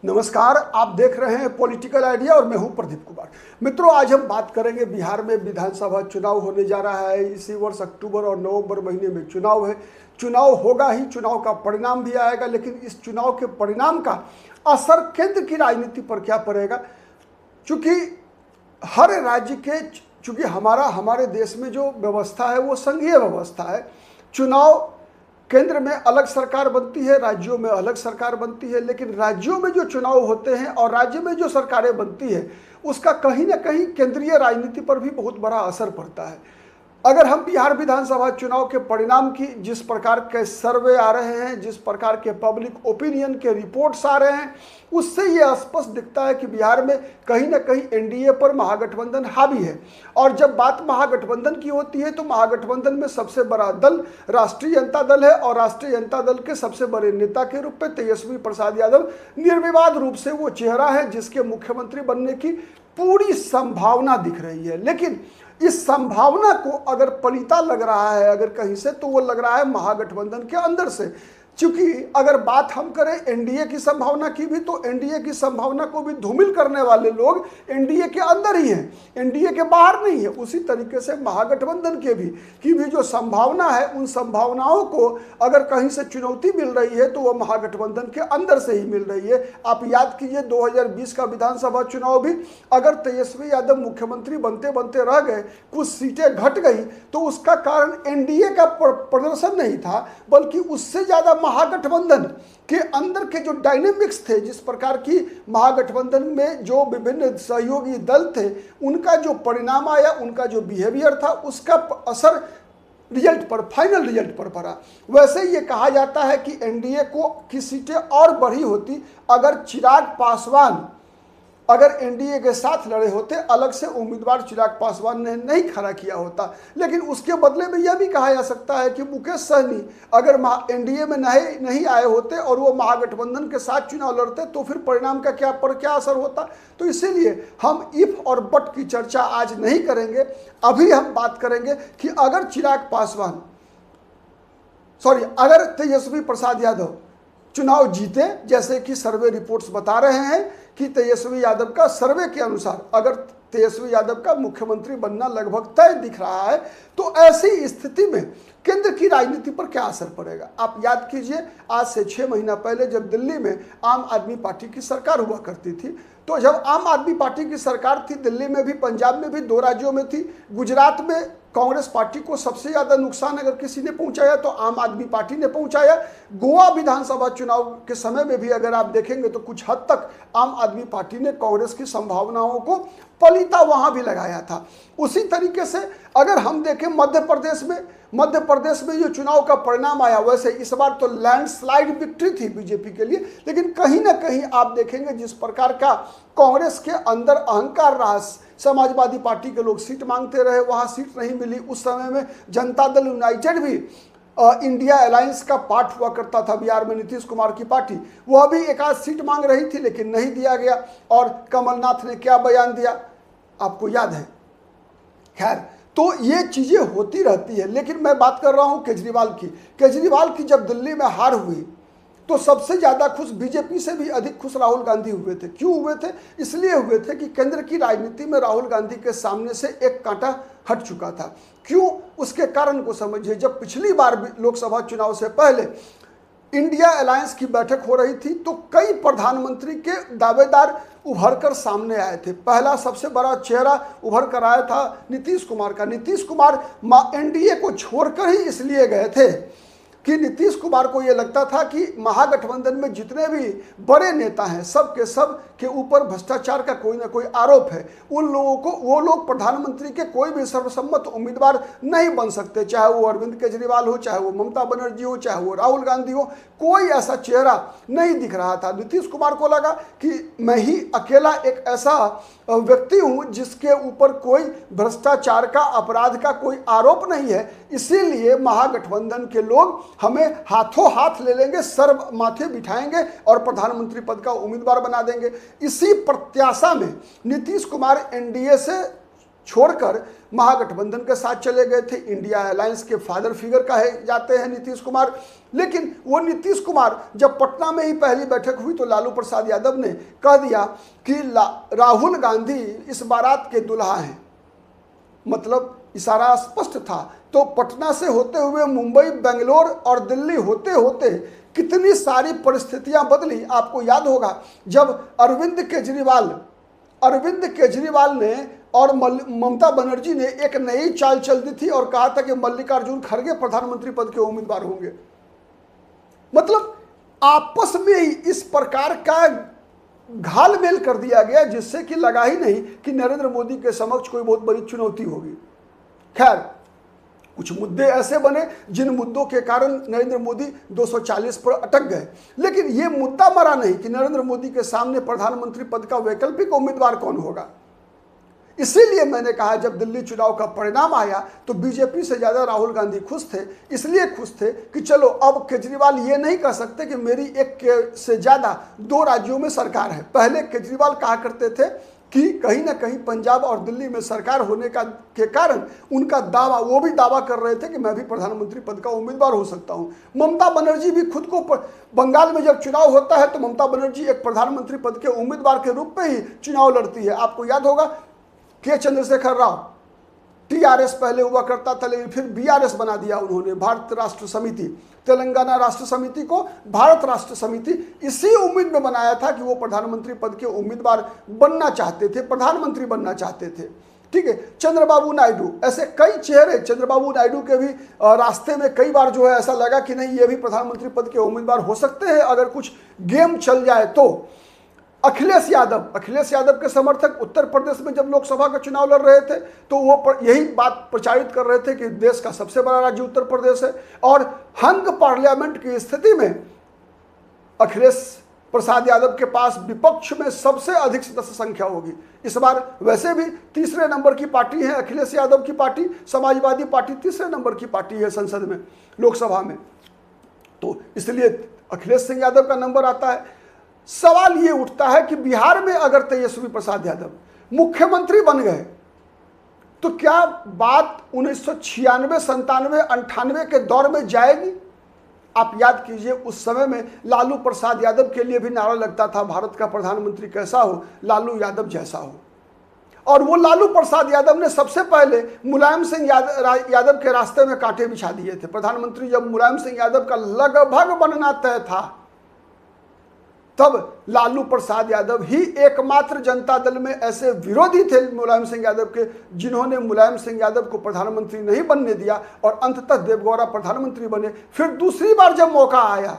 नमस्कार, आप देख रहे हैं पॉलिटिकल आइडिया और मैं हूं प्रदीप कुमार। मित्रों, आज हम बात करेंगे बिहार में विधानसभा चुनाव होने जा रहा है। इसी वर्ष अक्टूबर और नवंबर महीने में चुनाव है। चुनाव होगा ही, चुनाव का परिणाम भी आएगा, लेकिन इस चुनाव के परिणाम का असर केंद्र की राजनीति पर क्या पड़ेगा? चूंकि हर राज्य के चूंकि हमारे देश में जो व्यवस्था है वो संघीय व्यवस्था है। चुनाव केंद्र में अलग सरकार बनती है, राज्यों में अलग सरकार बनती है, लेकिन राज्यों में जो चुनाव होते हैं और राज्य में जो सरकारें बनती है उसका कहीं ना कहीं केंद्रीय राजनीति पर भी बहुत बड़ा असर पड़ता है। अगर हम बिहार विधानसभा चुनाव के परिणाम की जिस प्रकार के सर्वे आ रहे हैं, जिस प्रकार के पब्लिक ओपिनियन के रिपोर्ट्स आ रहे हैं, उससे ये स्पष्ट दिखता है कि बिहार में कहीं ना कहीं एनडीए पर महागठबंधन हावी है। और जब बात महागठबंधन की होती है तो महागठबंधन में सबसे बड़ा दल राष्ट्रीय जनता दल है और राष्ट्रीय जनता दल के सबसे बड़े नेता के रूप में तेजस्वी प्रसाद यादव निर्विवाद रूप से वो चेहरा है जिसके मुख्यमंत्री बनने की पूरी संभावना दिख रही है। लेकिन इस संभावना को अगर पलीता लग रहा है अगर कहीं से, तो वो लग रहा है महागठबंधन के अंदर से। क्योंकि अगर बात हम करें एनडीए की संभावना की भी, तो एनडीए की संभावना को भी धूमिल करने वाले लोग एनडीए के अंदर ही हैं, एनडीए के बाहर नहीं है। उसी तरीके से महागठबंधन की भी जो संभावना है, उन संभावनाओं को अगर कहीं से चुनौती मिल रही है तो वह महागठबंधन के अंदर से ही मिल रही है। आप याद कीजिए 2020 का विधानसभा चुनाव भी अगर तेजस्वी यादव मुख्यमंत्री बनते बनते रह गए, कुछ सीटें घट गई, तो उसका कारण एनडीए का प्रदर्शन नहीं था, बल्कि उससे ज्यादा महागठबंधन के अंदर के जो डायनेमिक्स थे, जिस प्रकार की महागठबंधन में जो विभिन्न सहयोगी दल थे, उनका जो परिणाम आया, उनका जो बिहेवियर था, उसका असर रिजल्ट पर, फाइनल रिजल्ट पर पड़ा। वैसे ये कहा जाता है कि एनडीए को की सीटें और बढ़ी होती अगर चिराग पासवान अगर एनडीए के साथ लड़े होते, अलग से उम्मीदवार चिराग पासवान ने नहीं खड़ा किया होता। लेकिन उसके बदले में यह भी कहा जा सकता है कि मुकेश सहनी अगर एनडीए में नहीं आए होते और वो महागठबंधन के साथ चुनाव लड़ते, तो फिर परिणाम का क्या असर होता। तो इसीलिए हम इफ और बट की चर्चा आज नहीं करेंगे। अभी हम बात करेंगे कि अगर तेजस्वी प्रसाद यादव चुनाव जीते, जैसे कि सर्वे रिपोर्ट्स बता रहे हैं कि तेजस्वी यादव का सर्वे के अनुसार अगर तेजस्वी यादव का मुख्यमंत्री बनना लगभग तय दिख रहा है, तो ऐसी स्थिति में केंद्र की राजनीति पर क्या असर पड़ेगा? आप याद कीजिए, आज से 6 महीना पहले जब दिल्ली में आम आदमी पार्टी की सरकार हुआ करती थी, तो जब आम आदमी पार्टी की सरकार थी, दिल्ली में भी, पंजाब में भी, 2 राज्यों में थी, गुजरात में कांग्रेस पार्टी को सबसे ज्यादा नुकसान अगर किसी ने पहुंचाया तो आम आदमी पार्टी ने पहुंचाया। गोवा विधानसभा चुनाव के समय में भी अगर आप देखेंगे तो कुछ हद तक आम आदमी पार्टी ने कांग्रेस की संभावनाओं को पलीता वहां भी लगाया था। उसी तरीके से अगर हम देखें मध्य प्रदेश में जो चुनाव का परिणाम आया, वैसे इस बार तो लैंडस्लाइड विक्ट्री थी बीजेपी के लिए, लेकिन कहीं ना कहीं आप देखेंगे जिस प्रकार का कांग्रेस के अंदर अहंकार रहा, समाजवादी पार्टी के लोग सीट मांगते रहे, वहां सीट नहीं मिली। उस समय में जनता दल यूनाइटेड भी इंडिया अलायंस का पार्ट हुआ करता था बिहार में, नीतीश कुमार की पार्टी, वह भी एक आध सीट मांग रही थी लेकिन नहीं दिया गया। और कमलनाथ ने क्या बयान दिया आपको याद है। खैर, तो ये चीजें होती रहती है। लेकिन मैं बात कर रहा हूं केजरीवाल की जब दिल्ली में हार हुई तो सबसे ज्यादा खुश, बीजेपी से भी अधिक खुश राहुल गांधी हुए थे। क्यों हुए थे? इसलिए हुए थे कि केंद्र की राजनीति में राहुल गांधी के सामने से एक कांटा हट चुका था। क्यों? उसके कारण को समझिए। जब पिछली बार लोकसभा चुनाव से पहले इंडिया अलायंस की बैठक हो रही थी तो कई प्रधानमंत्री के दावेदार उभर कर सामने आए थे। पहला सबसे बड़ा चेहरा उभर कर आया था नीतीश कुमार का। नीतीश कुमार एनडीए को छोड़कर ही इसलिए गए थे कि नीतीश कुमार को यह लगता था कि महागठबंधन में जितने भी बड़े नेता हैं, सब के ऊपर भ्रष्टाचार का कोई ना कोई आरोप है। उन लोगों को, वो लोग प्रधानमंत्री के कोई भी सर्वसम्मत उम्मीदवार नहीं बन सकते, चाहे वो अरविंद केजरीवाल हो, चाहे वो ममता बनर्जी हो, चाहे वो राहुल गांधी हो, कोई ऐसा चेहरा नहीं दिख रहा था। नीतीश कुमार को लगा कि मैं ही अकेला एक ऐसा व्यक्ति हूं जिसके ऊपर कोई भ्रष्टाचार का, अपराध का कोई आरोप नहीं है, इसीलिए महागठबंधन के लोग हमें हाथों हाथ ले लेंगे, सर माथे बिठाएंगे और प्रधानमंत्री पद का उम्मीदवार बना देंगे। इसी प्रत्याशा में नीतीश कुमार एनडीए से छोड़कर महागठबंधन के साथ चले गए थे। इंडिया अलायंस के फादर फिगर कहे जाते हैं नीतीश कुमार। लेकिन वो नीतीश कुमार जब पटना में ही पहली बैठक हुई तो लालू प्रसाद यादव ने कह दिया कि राहुल गांधी इस बारात के दुल्हा हैं, मतलब इशारा स्पष्ट था। तो पटना से होते हुए मुंबई, बेंगलोर और दिल्ली होते होते कितनी सारी परिस्थितियां बदली। आपको याद होगा जब अरविंद केजरीवाल ने और ममता बनर्जी ने एक नई चाल चल दी थी और कहा था कि मल्लिकार्जुन खड़गे प्रधानमंत्री पद के उम्मीदवार होंगे। मतलब आपस में ही इस प्रकार का घालमेल कर दिया गया जिससे कि लगा ही नहीं कि नरेंद्र मोदी के समक्ष कोई बहुत बड़ी चुनौती होगी। खैर, कुछ मुद्दे ऐसे बने जिन मुद्दों के कारण नरेंद्र मोदी 240 पर अटक गए, लेकिन यह मुद्दा मरा नहीं कि नरेंद्र मोदी के सामने प्रधानमंत्री पद का वैकल्पिक उम्मीदवार कौन होगा। इसीलिए मैंने कहा जब दिल्ली चुनाव का परिणाम आया तो बीजेपी से ज्यादा राहुल गांधी खुश थे। इसलिए खुश थे कि चलो अब केजरीवाल ये नहीं कह सकते कि मेरी एक से ज्यादा 2 राज्यों में सरकार है। पहले केजरीवाल कहा करते थे कि कहीं ना कहीं पंजाब और दिल्ली में सरकार होने के कारण उनका दावा, वो भी दावा कर रहे थे कि मैं भी प्रधानमंत्री पद का उम्मीदवार हो सकता हूं। ममता बनर्जी भी खुद को, बंगाल में जब चुनाव होता है तो ममता बनर्जी एक प्रधानमंत्री पद के उम्मीदवार के रूप में ही चुनाव लड़ती है। आपको याद होगा के चंद्रशेखर राव, टीआरएस पहले हुआ करता था लेकिन फिर बीआरएस बना दिया उन्होंने, भारत राष्ट्र समिति। तेलंगाना राष्ट्र समिति को भारत राष्ट्र समिति इसी उम्मीद में बनाया था कि वो प्रधानमंत्री पद के उम्मीदवार बनना चाहते थे, प्रधानमंत्री बनना चाहते थे। ठीक है, चंद्रबाबू नायडू, ऐसे कई चेहरे, चंद्रबाबू नायडू के भी रास्ते में कई बार जो है ऐसा लगा कि नहीं ये भी प्रधानमंत्री पद के उम्मीदवार हो सकते हैं अगर कुछ गेम चल जाए तो। अखिलेश यादव के समर्थक उत्तर प्रदेश में जब लोकसभा का चुनाव लड़ रहे थे तो वो यही बात प्रचारित कर रहे थे कि देश का सबसे बड़ा राज्य उत्तर प्रदेश है और हंग पार्लियामेंट की स्थिति में अखिलेश प्रसाद यादव के पास विपक्ष में सबसे अधिक सदस्य संख्या होगी। इस बार वैसे भी तीसरे नंबर की पार्टी है अखिलेश यादव की पार्टी, समाजवादी पार्टी तीसरे नंबर की पार्टी है संसद में, लोकसभा में, तो इसलिए अखिलेश सिंह यादव का नंबर आता है। सवाल ये उठता है कि बिहार में अगर तेजस्वी प्रसाद यादव मुख्यमंत्री बन गए तो क्या बात 1996, 97, 98 के दौर में जाएगी? आप याद कीजिए उस समय में लालू प्रसाद यादव के लिए भी नारा लगता था भारत का प्रधानमंत्री कैसा हो, लालू यादव जैसा हो। और वो लालू प्रसाद यादव ने सबसे पहले मुलायम सिंह यादव के रास्ते में कांटे बिछा दिए थे। प्रधानमंत्री जब मुलायम सिंह यादव का लगभग बनना तय था तब लालू प्रसाद यादव ही एकमात्र जनता दल में ऐसे विरोधी थे मुलायम सिंह यादव के जिन्होंने मुलायम सिंह यादव को प्रधानमंत्री नहीं बनने दिया और अंततः देवगौड़ा प्रधानमंत्री बने। फिर दूसरी बार जब मौका आया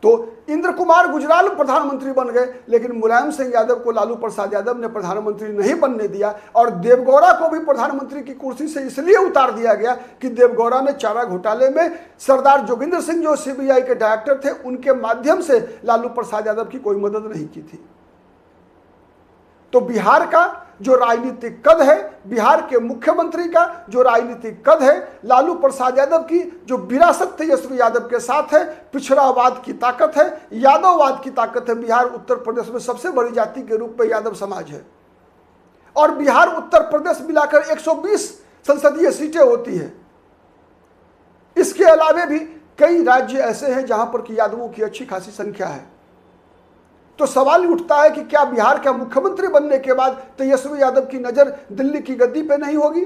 तो इंद्र कुमार गुजराल प्रधानमंत्री बन गए, लेकिन मुलायम सिंह यादव को लालू प्रसाद यादव ने प्रधानमंत्री नहीं बनने दिया और देवगौड़ा को भी प्रधानमंत्री की कुर्सी से इसलिए उतार दिया गया कि देवगौड़ा ने चारा घोटाले में सरदार जोगिंदर सिंह जो सीबीआई के डायरेक्टर थे उनके माध्यम से लालू प्रसाद यादव की कोई मदद नहीं की थी। तो बिहार का जो राजनीतिक कद है, बिहार के मुख्यमंत्री का जो राजनीतिक कद है, लालू प्रसाद यादव की जो विरासत तेजस्वी यादव के साथ है, पिछड़ावाद की ताकत है, यादववाद की ताकत है। बिहार उत्तर प्रदेश में सबसे बड़ी जाति के रूप में यादव समाज है और बिहार उत्तर प्रदेश मिलाकर 120 संसदीय सीटें होती है। इसके अलावे भी कई राज्य ऐसे हैं जहां पर कि यादवों की अच्छी खासी संख्या है। तो सवाल उठता है कि क्या बिहार का मुख्यमंत्री बनने के बाद तेजस्वी यादव की नजर दिल्ली की गद्दी पे नहीं होगी?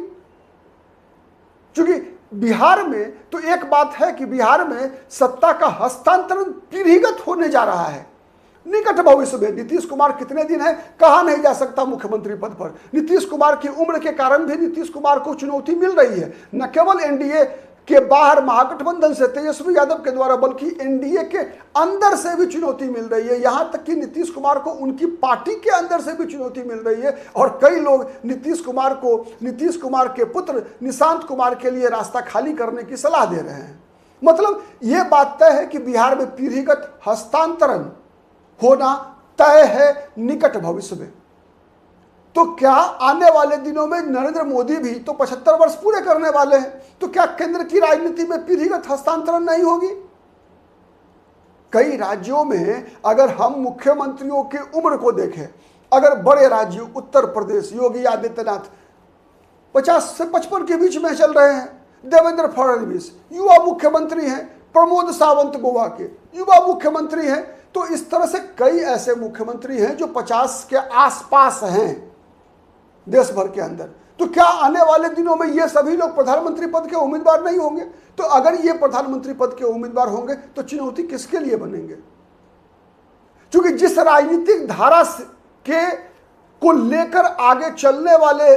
क्योंकि बिहार में तो एक बात है कि बिहार में सत्ता का हस्तांतरण पीढ़ीगत होने जा रहा है। निकट भविष्य में नीतीश कुमार कितने दिन है कहा नहीं जा सकता मुख्यमंत्री पद पर। नीतीश कुमार की उम्र के कारण भी नीतीश कुमार को चुनौती मिल रही है, न केवल एनडीए के बाहर महागठबंधन से तेजस्वी यादव के द्वारा बल्कि एनडीए के अंदर से भी चुनौती मिल रही है। यहां तक कि नीतीश कुमार को उनकी पार्टी के अंदर से भी चुनौती मिल रही है और कई लोग नीतीश कुमार के पुत्र निशांत कुमार के लिए रास्ता खाली करने की सलाह दे रहे हैं। मतलब यह बात तय है कि बिहार में पीढ़ीगत हस्तांतरण होना तय है निकट भविष्य में। तो क्या आने वाले दिनों में नरेंद्र मोदी भी तो 75 वर्ष पूरे करने वाले हैं, तो क्या केंद्र की राजनीति में पीढ़ीगत हस्तांतरण नहीं होगी? कई राज्यों में अगर हम मुख्यमंत्रियों की उम्र को देखें, अगर बड़े राज्य उत्तर प्रदेश योगी आदित्यनाथ 50 से 55 के बीच में चल रहे हैं। देवेंद्र फडणवीस युवा मुख्यमंत्री हैं, प्रमोद सावंत गोवा के युवा मुख्यमंत्री हैं। तो इस तरह से कई ऐसे मुख्यमंत्री हैं जो 50 के आसपास हैं देश भर के अंदर। तो क्या आने वाले दिनों में ये सभी लोग प्रधानमंत्री पद के उम्मीदवार नहीं होंगे? तो अगर ये प्रधानमंत्री पद के उम्मीदवार होंगे तो चुनौती किसके लिए बनेंगे? क्योंकि जिस राजनीतिक धारा के को लेकर आगे चलने वाले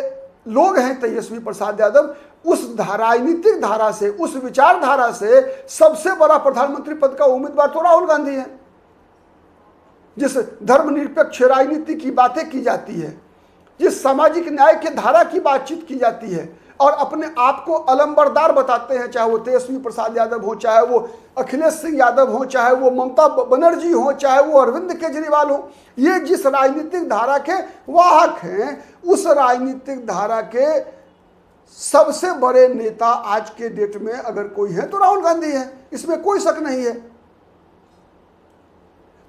लोग हैं तेजस्वी प्रसाद यादव, उस राजनीतिक धारा से, उस विचारधारा से सबसे बड़ा प्रधानमंत्री पद का उम्मीदवार तो राहुल गांधी है। जिस धर्मनिरपेक्ष राजनीति की बातें की जाती है, जिस सामाजिक न्याय के धारा की बातचीत की जाती है और अपने आप को अलंबरदार बताते हैं, चाहे वो तेजस्वी प्रसाद यादव हो, चाहे वो अखिलेश सिंह यादव हो, चाहे वो ममता बनर्जी हो, चाहे वो अरविंद केजरीवाल हो, ये जिस राजनीतिक धारा के वाहक हैं, उस राजनीतिक धारा के सबसे बड़े नेता आज के डेट में अगर कोई है तो राहुल गांधी है, इसमें कोई शक नहीं है।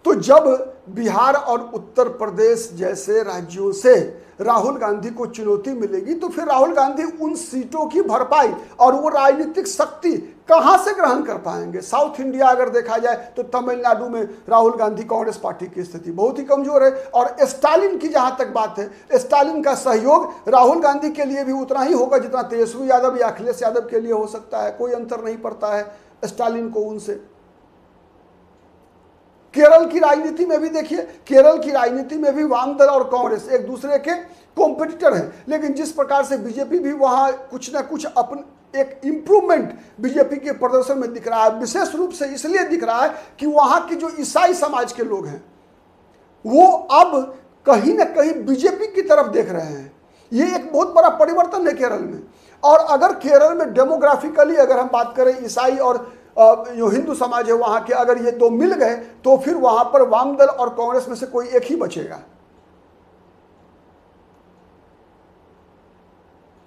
तो जब बिहार और उत्तर प्रदेश जैसे राज्यों से राहुल गांधी को चुनौती मिलेगी तो फिर राहुल गांधी उन सीटों की भरपाई और वो राजनीतिक शक्ति कहां से ग्रहण कर पाएंगे? साउथ इंडिया अगर देखा जाए तो तमिलनाडु में राहुल गांधी कांग्रेस पार्टी की स्थिति बहुत ही कमजोर है। और स्टालिन की जहां तक बात है, स्टालिन का सहयोग राहुल गांधी के लिए भी उतना ही होगा जितना तेजस्वी यादव या अखिलेश यादव के लिए हो सकता है। कोई अंतर नहीं पड़ता है स्टालिन को उनसे। केरल की राजनीति में भी देखिए, केरल की राजनीति में भी वाम दल और कांग्रेस एक दूसरे के कॉम्पिटिटर हैं, लेकिन जिस प्रकार से बीजेपी भी वहां कुछ ना कुछ अपने एक इंप्रूवमेंट बीजेपी के प्रदर्शन में दिख रहा है, विशेष रूप से इसलिए दिख रहा है कि वहां के जो ईसाई समाज के लोग हैं वो अब कहीं ना कहीं बीजेपी की तरफ देख रहे हैं। ये एक बहुत बड़ा परिवर्तन है केरल में। और अगर केरल में डेमोग्राफिकली अगर हम बात करें, ईसाई और जो हिंदू समाज है वहां के, अगर ये दो मिल गए तो फिर वहां पर वाम दल और कांग्रेस में से कोई एक ही बचेगा।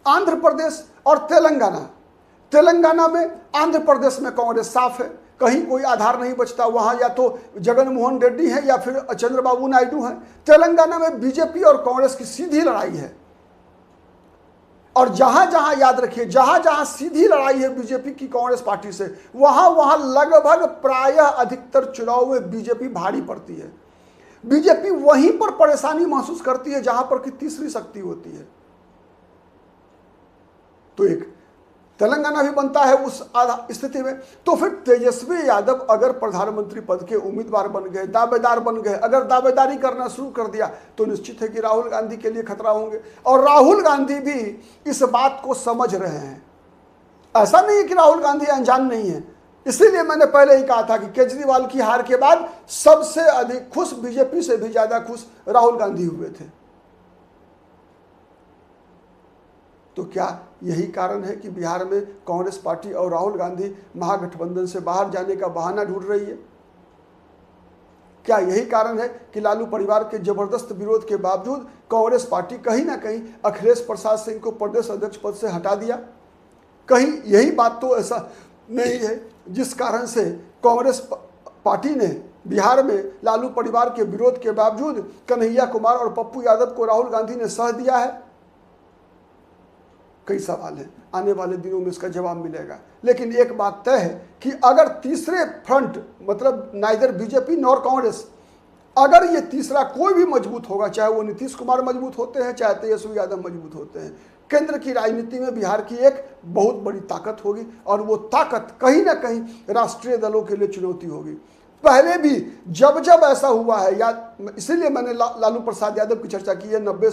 आंध्र प्रदेश और तेलंगाना में आंध्र प्रदेश में कांग्रेस साफ है, कहीं कोई आधार नहीं बचता। वहां या तो जगन मोहन रेड्डी है या फिर चंद्रबाबू नायडू है। तेलंगाना में बीजेपी और कांग्रेस की सीधी लड़ाई है। और जहां जहां याद रखिए, जहां जहां सीधी लड़ाई है बीजेपी की कांग्रेस पार्टी से, वहां वहां लगभग प्रायः अधिकतर चुनाव में बीजेपी भारी पड़ती है। बीजेपी वहीं पर परेशानी महसूस करती है जहां पर कि तीसरी शक्ति होती है। तो एक तेलंगाना भी बनता है उस स्थिति में। तो फिर तेजस्वी यादव अगर प्रधानमंत्री पद के उम्मीदवार बन गए, दावेदार बन गए, अगर दावेदारी करना शुरू कर दिया तो निश्चित है कि राहुल गांधी के लिए खतरा होंगे। और राहुल गांधी भी इस बात को समझ रहे हैं। ऐसा नहीं है कि राहुल गांधी अनजान नहीं है। इसीलिए मैंने पहले ही कहा था कि केजरीवाल की हार के बाद सबसे अधिक खुश, बीजेपी से भी ज्यादा खुश राहुल गांधी हुए थे। तो क्या यही कारण है कि बिहार में कांग्रेस पार्टी और राहुल गांधी महागठबंधन से बाहर जाने का बहाना ढूंढ रही है? क्या यही कारण है कि लालू परिवार के जबरदस्त विरोध के बावजूद कांग्रेस पार्टी कहीं ना कहीं अखिलेश प्रसाद सिंह को प्रदेश अध्यक्ष पद से हटा दिया? कहीं यही बात तो ऐसा नहीं है जिस कारण से कांग्रेस पार्टी ने बिहार में लालू परिवार के विरोध के बावजूद कन्हैया कुमार और पप्पू यादव को राहुल गांधी ने सह दिया है? कई सवाल हैं, आने वाले दिनों में इसका जवाब मिलेगा। लेकिन एक बात तय है कि अगर तीसरे फ्रंट, मतलब नाइदर बीजेपी नॉर कांग्रेस, अगर ये तीसरा कोई भी मजबूत होगा, चाहे वो नीतीश कुमार मजबूत होते हैं, चाहे तेजस्वी यादव मजबूत होते हैं, केंद्र की राजनीति में बिहार की एक बहुत बड़ी ताकत होगी। और वो ताकत कहीं ना कहीं राष्ट्रीय दलों के लिए चुनौती होगी। पहले भी जब जब ऐसा हुआ है, या इसीलिए मैंने लालू प्रसाद यादव की चर्चा की है, 95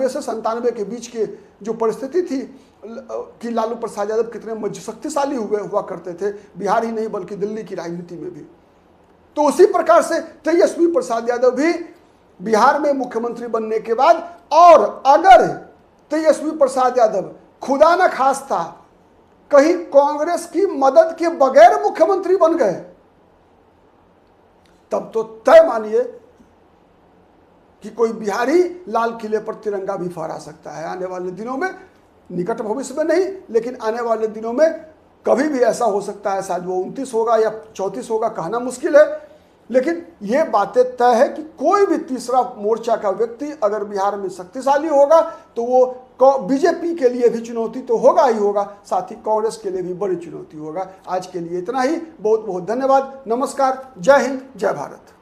से 97 के बीच के जो परिस्थिति थी कि लालू प्रसाद यादव कितने शक्तिशाली हुआ करते थे, बिहार ही नहीं बल्कि दिल्ली की राजनीति में भी। तो उसी प्रकार से तेजस्वी प्रसाद यादव भी बिहार में मुख्यमंत्री बनने के बाद, और अगर तेजस्वी प्रसाद यादव खुदा न खास्ता कहीं कांग्रेस की मदद के बगैर मुख्यमंत्री बन गए, तब तो तय मानिए कि कोई बिहारी लाल किले पर तिरंगा भी फहरा सकता है आने वाले दिनों में। निकट भविष्य में नहीं, लेकिन आने वाले दिनों में कभी भी ऐसा हो सकता है। शायद वो 29 होगा या 34 होगा, कहना मुश्किल है। लेकिन ये बातें तय है कि कोई भी तीसरा मोर्चा का व्यक्ति अगर बिहार में शक्तिशाली होगा तो वो बीजेपी के लिए भी चुनौती तो होगा ही होगा, साथ ही कांग्रेस के लिए भी बड़ी चुनौती होगा। आज के लिए इतना ही, बहुत बहुत धन्यवाद, नमस्कार, जय हिंद, जय भारत।